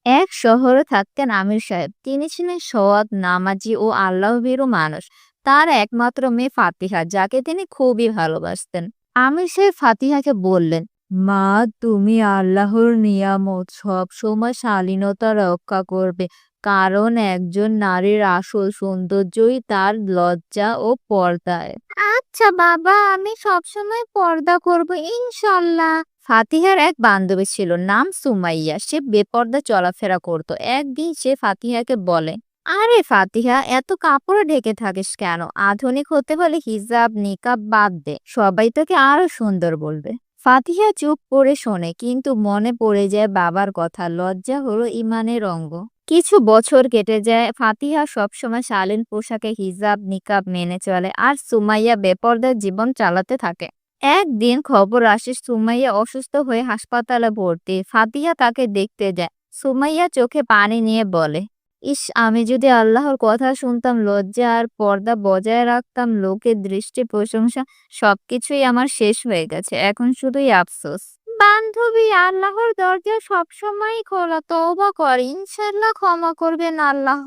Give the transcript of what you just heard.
এক শহরে থাকতেন আমির সাহেব। তিনি ছিলেন সৎ, নামাজি ও আল্লাহভীরু মানুষ। তার একমাত্র মেয়ে ফাতিহা, যাকে তিনি খুবই ভালোবাসতেন। আমির সাহেব ফাতিহাকে বললেন, মা, তুমি আল্লাহর নিয়ামত, সব সময় শালীনতা রক্ষা করবে, কারণ একজন নারীর আসল সৌন্দর্যই তার লজ্জা ও পর্দায়। আচ্ছা বাবা, আমি সবসময় পর্দা করব ইনশাল্লাহ। ফাতিহার এক বান্ধবী ছিল, নাম সুমাইয়া। সে বেপর্দা চলাফেরা করত। একদিন সে ফাতিহাকে বলে, আরে ফাতিহা, এত কাপড়ে ঢেকে থাকিস কেন? আধুনিক হতে হলে হিজাব নিকাব বাদ দে, সবাই তোকে আরো সুন্দর বলবে। ফাতিহা চুপ করে শোনে, কিন্তু মনে পড়ে যায় বাবার কথা, লজ্জা হলো ইমানের অঙ্গ। কিছু বছর কেটে যায়। ফাতিহা সবসময় শালীন পোশাকে হিজাব নিকাব মেনে চলে, আর সুমাইয়া বেপরদা জীবন চালাতে থাকে। একদিন খবর আসে সুমাইয়া অসুস্থ হয়ে হাসপাতালে ভর্তি। ফাতিহা তাকে দেখতে যায়। সুমাইয়া চোখে পানি নিয়ে বলে, ইস, আমি যদি আল্লাহর কথা শুনতাম, লজ্জা আর পর্দা বজায় রাখতাম, লোকের দৃষ্টি প্রশংসা সবকিছুই আমার শেষ হয়ে গেছে, এখন শুধুই আফসোস। বান্ধবী, আল্লাহর দরজা সবসময়ই খোলা, তওবা কর, ইনশাল্লাহ ক্ষমা করবেন আল্লাহ।